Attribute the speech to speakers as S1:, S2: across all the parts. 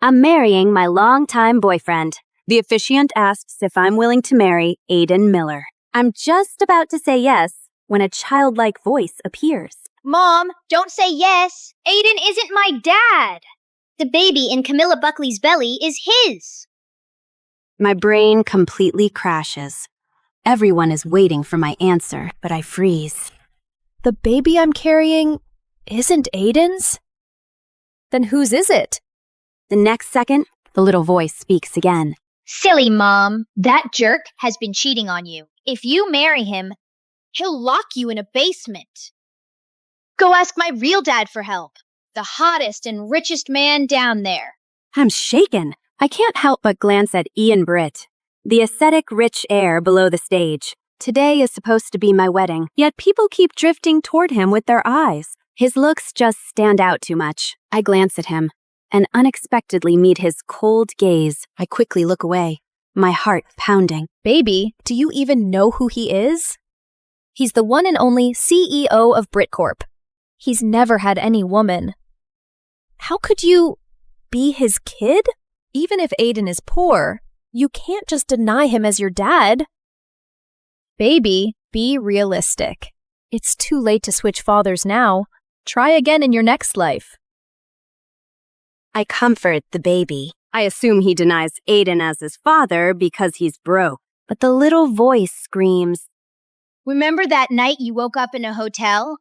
S1: I'm marrying my longtime boyfriend. The officiant asks if I'm willing to marry Aiden Miller. I'm just about to say yes when a childlike voice appears.
S2: Mom, don't say yes. Aiden isn't my dad. The baby in Camilla Buckley's belly is his.
S1: My brain completely crashes. Everyone is waiting for my answer, but I freeze.
S3: The baby I'm carrying isn't Aiden's? Then whose is it?
S1: The next second, the little voice speaks again.
S2: Silly Mom, that jerk has been cheating on you. If you marry him, he'll lock you in a basement. Go ask my real dad for help, the hottest and richest man down there.
S1: I'm shaken. I can't help but glance at Ian Britt, the ascetic rich heir below the stage. Today is supposed to be my wedding, yet people keep drifting toward him with their eyes. His looks just stand out too much. I glance at him and unexpectedly meet his cold gaze. I quickly look away, my heart pounding.
S3: Baby, do you even know who he is? He's the one and only CEO of Britt Corp. He's never had any woman. How could you be his kid? Even if Aiden is poor, you can't just deny him as your dad. Baby, be realistic. It's too late to switch fathers now. Try again in your next life.
S1: I comfort the baby. I assume he denies Aiden as his father because he's broke. But the little voice screams,
S2: Remember that night you woke up in a hotel?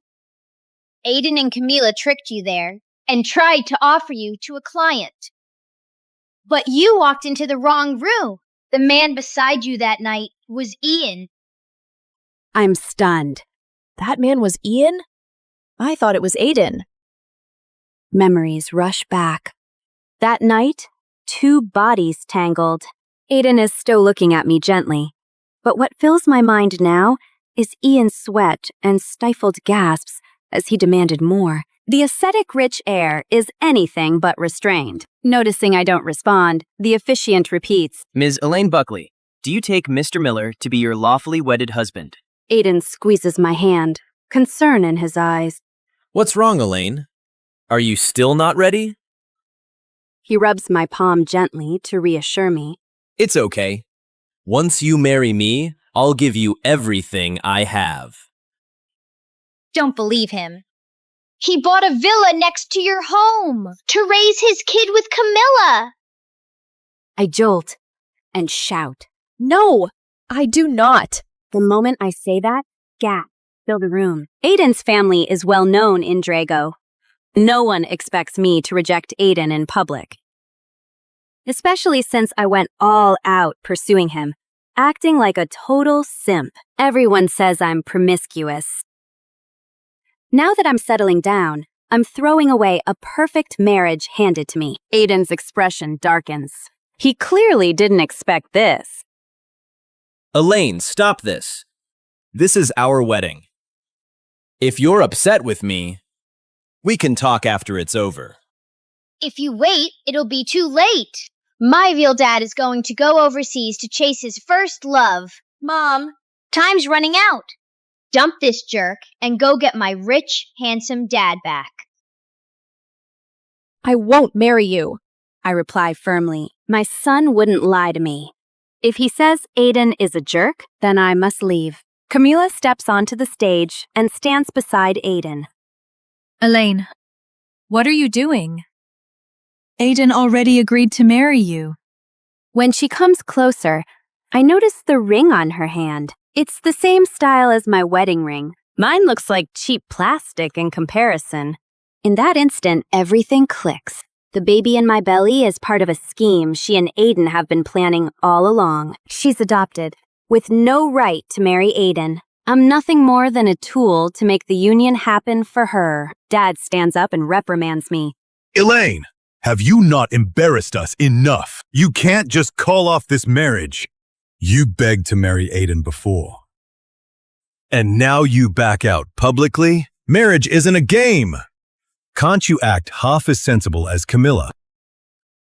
S2: Aiden and Camila tricked you there and tried to offer you to a client. But you walked into the wrong room. The man beside you that night was Ian.
S1: I'm stunned.
S3: That man was Ian? I thought it was Aiden.
S1: Memories rush back. That night, 2 bodies tangled. Aiden is still looking at me gently. But what fills my mind now is Ian's sweat and stifled gasps as he demanded more. The ascetic rich heir is anything but restrained. Noticing I don't respond, the officiant repeats,
S4: Ms. Elaine Buckley, do you take Mr. Miller to be your lawfully wedded husband?
S1: Aiden squeezes my hand, concern in his eyes.
S5: What's wrong, Elaine? Are you still not ready?
S1: He rubs my palm gently to reassure me.
S5: It's okay. Once you marry me, I'll give you everything I have.
S2: Don't believe him. He bought a villa next to your home to raise his kid with Camilla.
S1: I jolt and shout.
S3: No, I do not.
S1: The moment I say that, gasps fill the room. Aiden's family is well known in Drago. No one expects me to reject Aiden in public. Especially since I went all out pursuing him, acting like a total simp. Everyone says I'm promiscuous. Now that I'm settling down, I'm throwing away a perfect marriage handed to me. Aiden's expression darkens. He clearly didn't expect this.
S5: Elaine, stop this. This is our wedding. If you're upset with me, we can talk after it's over.
S2: If you wait, it'll be too late. My real dad is going to go overseas to chase his first love. Mom, time's running out. Dump this jerk and go get my rich, handsome dad back.
S3: I won't marry you.
S1: I reply firmly. My son wouldn't lie to me. If he says Aiden is a jerk, then I must leave. Camila steps onto the stage and stands beside Aiden.
S6: Elaine, what are you doing? Aiden already agreed to marry you.
S1: When she comes closer, I notice the ring on her hand. It's the same style as my wedding ring. Mine looks like cheap plastic in comparison. In that instant, everything clicks. The baby in my belly is part of a scheme she and Aiden have been planning all along. She's adopted, with no right to marry Aiden. I'm nothing more than a tool to make the union happen for her. Dad stands up and reprimands me.
S7: Elaine, have you not embarrassed us enough? You can't just call off this marriage. You begged to marry Aiden before. And now you back out publicly? Marriage isn't a game. Can't you act half as sensible as Camilla?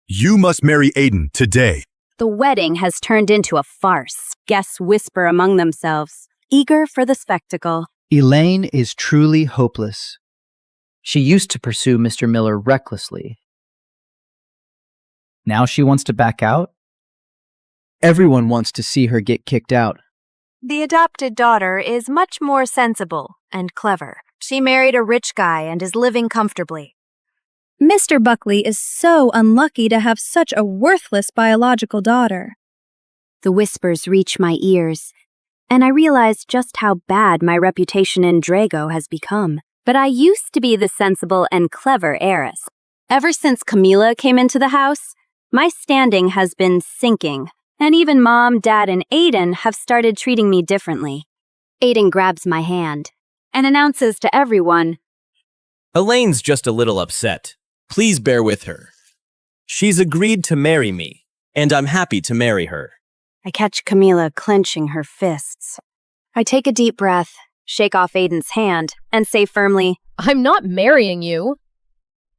S7: You must marry Aiden today.
S1: The wedding has turned into a farce. Guests whisper among themselves, eager for the spectacle.
S8: Elaine is truly hopeless. She used to pursue Mr. Miller recklessly, Now she wants to back out? Everyone wants to see her get kicked out.
S1: The adopted daughter is much more sensible and clever. She married a rich guy and is living comfortably.
S3: Mr. Buckley is so unlucky to have such a worthless biological daughter.
S1: The whispers reach my ears, and I realize just how bad my reputation in Drago has become. But I used to be the sensible and clever heiress. Ever since Camila came into the house, my standing has been sinking, and even Mom, Dad, and Aiden have started treating me differently. Aiden grabs my hand and announces to everyone,
S5: Elaine's just a little upset. Please bear with her. She's agreed to marry me, and I'm happy to marry her.
S1: I catch Camila clenching her fists. I take a deep breath, shake off Aiden's hand, and say firmly,
S3: I'm not marrying you.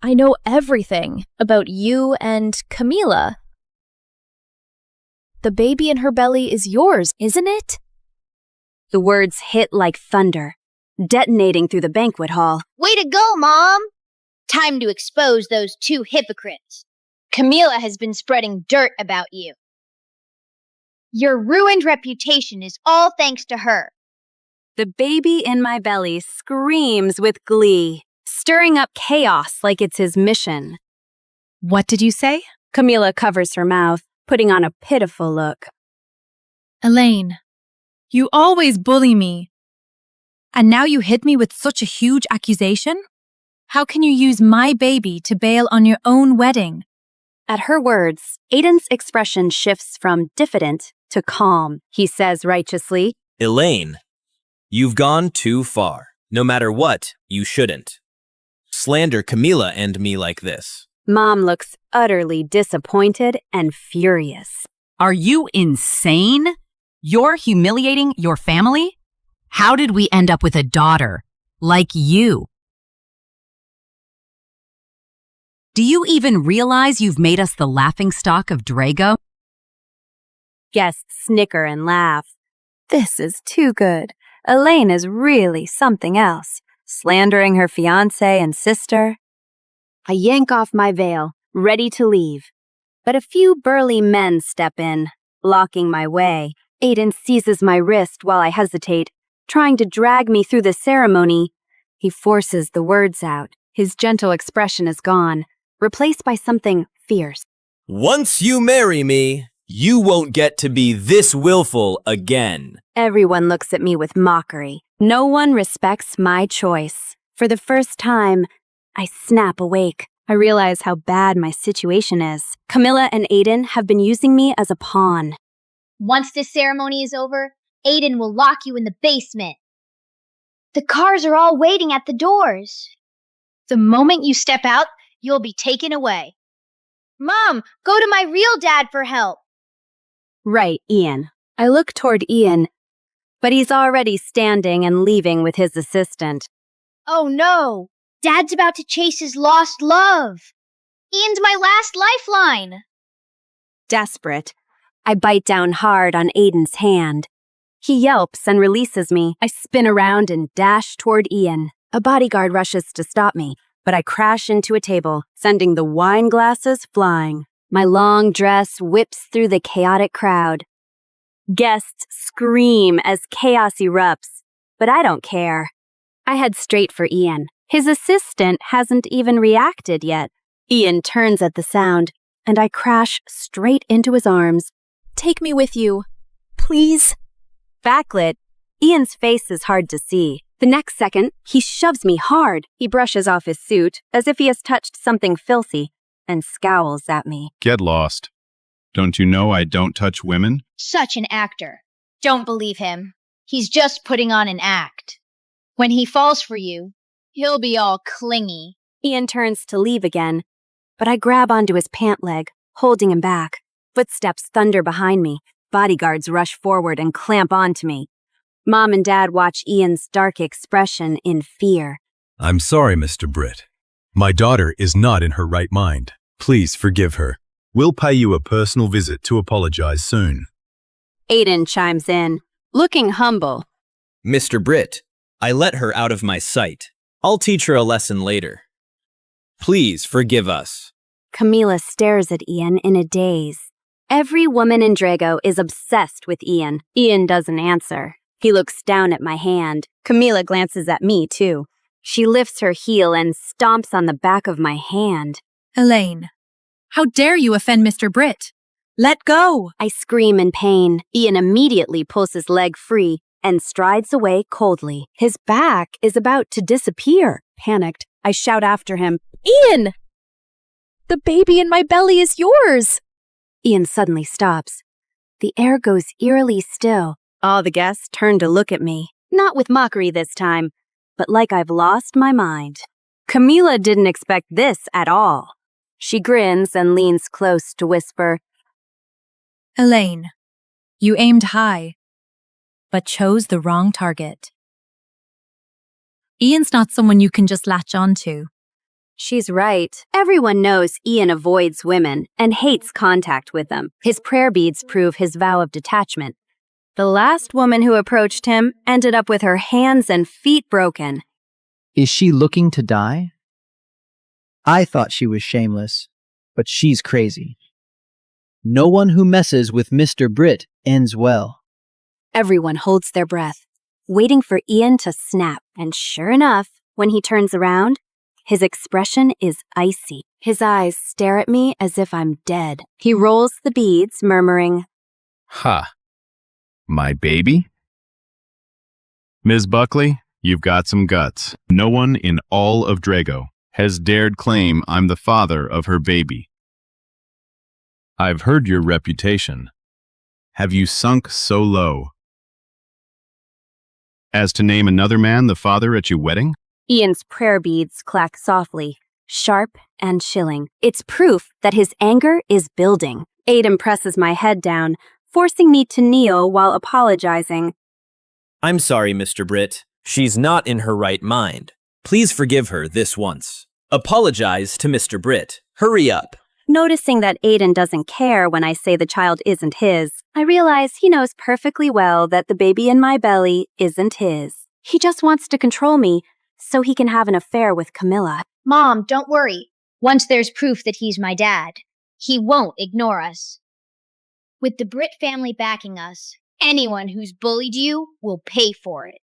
S3: I know everything about you and Camila. The baby in her belly is yours, isn't it?
S1: The words hit like thunder, detonating through the banquet hall.
S2: Way to go, Mom! Time to expose those two hypocrites. Camila has been spreading dirt about you. Your ruined reputation is all thanks to her.
S1: The baby in my belly screams with glee, stirring up chaos like it's his mission.
S6: What did you say?
S1: Camila covers her mouth, putting on a pitiful look.
S6: Elaine, you always bully me. And now you hit me with such a huge accusation? How can you use my baby to bail on your own wedding?
S1: At her words, Aiden's expression shifts from diffident to calm. He says righteously,
S5: Elaine, you've gone too far. No matter what, you shouldn't slander Camila and me like this.
S1: Mom looks utterly disappointed and furious.
S9: Are you insane? You're humiliating your family? How did we end up with a daughter like you? Do you even realize you've made us the laughingstock of Drago?
S1: Guests snicker and laugh. This is too good. Elaine is really something else, slandering her fiancé and sister. I yank off my veil, ready to leave. But a few burly men step in, blocking my way. Aiden seizes my wrist while I hesitate, trying to drag me through the ceremony. He forces the words out. His gentle expression is gone, replaced by something fierce.
S5: Once you marry me, you won't get to be this willful again.
S1: Everyone looks at me with mockery. No one respects my choice. For the first time, I snap awake. I realize how bad my situation is. Camila and Aiden have been using me as a pawn.
S2: Once this ceremony is over, Aiden will lock you in the basement. The cars are all waiting at the doors. The moment you step out, you'll be taken away. Mom, go to my real dad for help.
S1: Right, Ian. I look toward Ian, but he's already standing and leaving with his assistant.
S2: Oh no, Dad's about to chase his lost love. Ian's my last lifeline.
S1: Desperate, I bite down hard on Aiden's hand. He yelps and releases me. I spin around and dash toward Ian. A bodyguard rushes to stop me, but I crash into a table, sending the wine glasses flying. My long dress whips through the chaotic crowd. Guests scream as chaos erupts, but I don't care. I head straight for Ian. His assistant hasn't even reacted yet. Ian turns at the sound, and I crash straight into his arms.
S3: Take me with you, please.
S1: Backlit, Ian's face is hard to see. The next second, he shoves me hard. He brushes off his suit as if he has touched something filthy and scowls at me.
S10: Get lost. Don't you know I don't touch women?
S2: Such an actor. Don't believe him. He's just putting on an act. When he falls for you, he'll be all clingy.
S1: Ian turns to leave again, but I grab onto his pant leg, holding him back. Footsteps thunder behind me. Bodyguards rush forward and clamp onto me. Mom and Dad watch Ian's dark expression in fear.
S7: I'm sorry, Mr. Britt. My daughter is not in her right mind. Please forgive her. We'll pay you a personal visit to apologize soon.
S1: Aiden chimes in, looking humble.
S5: Mr. Britt, I let her out of my sight. I'll teach her a lesson later. Please forgive us.
S1: Camila stares at Ian in a daze. Every woman in Drago is obsessed with Ian. Ian doesn't answer. He looks down at my hand. Camila glances at me, too. She lifts her heel and stomps on the back of my hand.
S6: Elaine, how dare you offend Mr. Britt? Let go!
S1: I scream in pain. Ian immediately pulls his leg free and strides away coldly. His back is about to disappear. Panicked, I shout after him,
S3: Ian! The baby in my belly is yours!
S1: Ian suddenly stops. The air goes eerily still. All the guests turn to look at me, not with mockery this time, but like I've lost my mind. Camila didn't expect this at all. She grins and leans close to whisper,
S6: Elaine, you aimed high, but chose the wrong target. Ian's not someone you can just latch onto.
S1: She's right. Everyone knows Ian avoids women and hates contact with them. His prayer beads prove his vow of detachment. The last woman who approached him ended up with her hands and feet broken.
S8: Is she looking to die? I thought she was shameless, but she's crazy. No one who messes with Mr. Britt ends well.
S1: Everyone holds their breath, waiting for Ian to snap, and sure enough, when he turns around, his expression is icy. His eyes stare at me as if I'm dead. He rolls the beads, murmuring,
S10: Ha! My baby? Ms. Buckley, you've got some guts. No one in all of Drago has dared claim I'm the father of her baby. I've heard your reputation. Have you sunk so low as to name another man the father at your wedding?
S1: Ian's prayer beads clack softly, sharp and chilling. It's proof that his anger is building. Aiden presses my head down, forcing me to kneel while apologizing.
S5: I'm sorry, Mr. Britt. She's not in her right mind. Please forgive her this once. Apologize to Mr. Britt. Hurry up.
S1: Noticing that Aiden doesn't care when I say the child isn't his, I realize he knows perfectly well that the baby in my belly isn't his. He just wants to control me so he can have an affair with Camila.
S2: Mom, don't worry. Once there's proof that he's my dad, he won't ignore us. With the Britt family backing us, anyone who's bullied you will pay for it.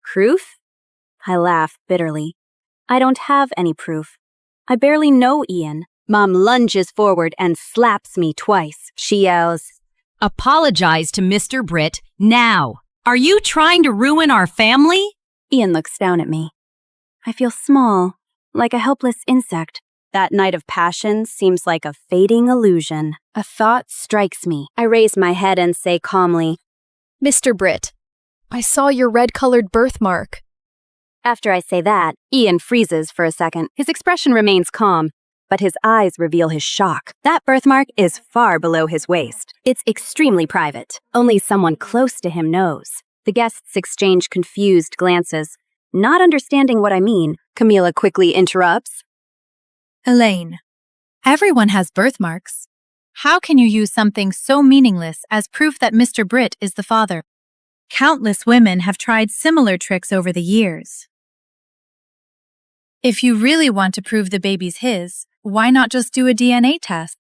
S1: Proof? I laugh bitterly. I don't have any proof. I barely know Ian. Mom lunges forward and slaps me twice. She yells,
S9: Apologize to Mr. Britt now. Are you trying to ruin our family?
S1: Ian looks down at me. I feel small, like a helpless insect. That night of passion seems like a fading illusion. A thought strikes me. I raise my head and say calmly,
S3: Mr. Britt, I saw your red-colored birthmark.
S1: After I say that, Ian freezes for a second. His expression remains calm, but his eyes reveal his shock. That birthmark is far below his waist. It's extremely private. Only someone close to him knows. The guests exchange confused glances. Not understanding what I mean, Camila quickly interrupts.
S6: Elaine, everyone has birthmarks. How can you use something so meaningless as proof that Mr. Britt is the father? Countless women have tried similar tricks over the years. If you really want to prove the baby's his, why not just do a DNA test?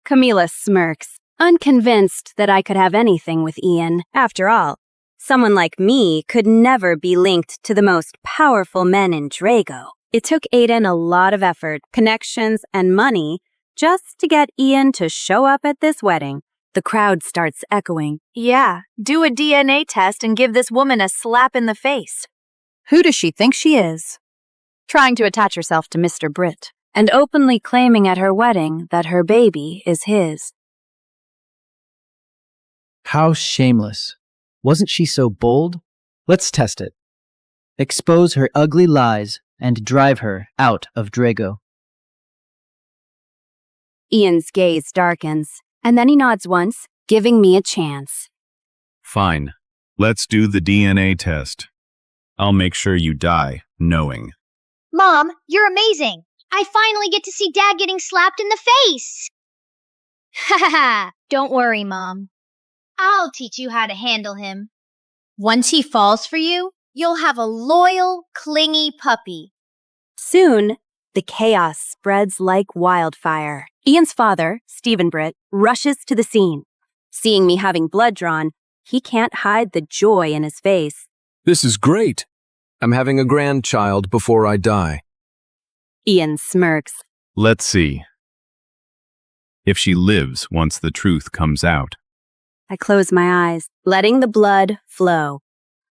S1: Camila smirks, unconvinced that I could have anything with Ian. After all, someone like me could never be linked to the most powerful men in Drago. It took Aiden a lot of effort, connections, and money just to get Ian to show up at this wedding. The crowd starts echoing. Yeah, do a DNA test and give this woman a slap in the face. Who does she think she is? Trying to attach herself to Mr. Britt and openly claiming at her wedding that her baby is his.
S8: How shameless. Wasn't she so bold? Let's test it. Expose her ugly lies and drive her out of Drago.
S1: Ian's gaze darkens, and then he nods once, giving me a chance.
S10: Fine. Let's do the DNA test. I'll make sure you die knowing.
S2: Mom, you're amazing. I finally get to see Dad getting slapped in the face. Ha ha ha. Don't worry, Mom. I'll teach you how to handle him. Once he falls for you, you'll have a loyal, clingy puppy.
S1: Soon, The chaos spreads like wildfire. Ian's father, Stephen Britt, rushes to the scene. Seeing me having blood drawn, he can't hide the joy in his face.
S11: This is great. I'm having a grandchild before I die.
S1: Ian smirks.
S10: Let's see if she lives once the truth comes out.
S1: I close my eyes, letting the blood flow.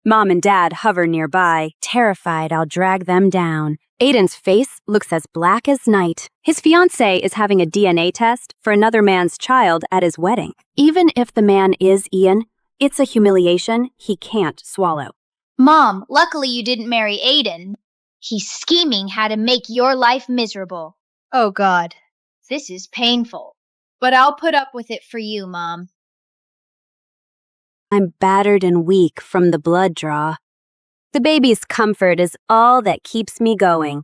S1: Mom and Dad hover nearby, terrified I'll drag them down. Aiden's face looks as black as night. His fiancée is having a DNA test for another man's child at his wedding. Even if the man is Ian, it's a humiliation he can't swallow.
S2: Mom, luckily you didn't marry Aiden. He's scheming how to make your life miserable. Oh God, this is painful. But I'll put up with it for you, Mom.
S1: I'm battered and weak from the blood draw. The baby's comfort is all that keeps me going.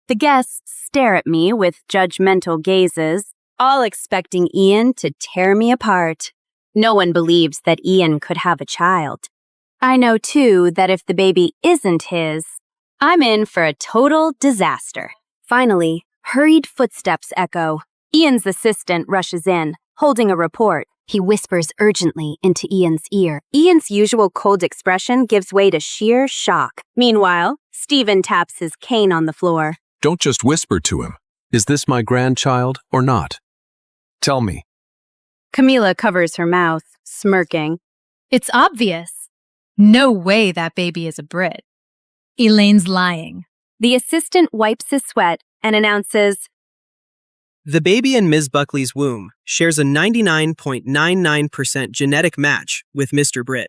S1: The guests stare at me with judgmental gazes, all expecting Ian to tear me apart. No one believes that Ian could have a child. I know, too, that if the baby isn't his, I'm in for a total disaster. Finally, hurried footsteps echo. Ian's assistant rushes in, holding a report. He whispers urgently into Ian's ear. Ian's usual cold expression gives way to sheer shock. Meanwhile, Stephen taps his cane on the floor.
S11: Don't just whisper to him. Is this my grandchild or not? Tell me.
S1: Camila covers her mouth, smirking.
S6: It's obvious. No way that baby is a Brit. Elaine's lying.
S1: The assistant wipes his sweat and announces,
S12: The baby in Ms. Buckley's womb shares a 99.99% genetic match with Mr. Britt.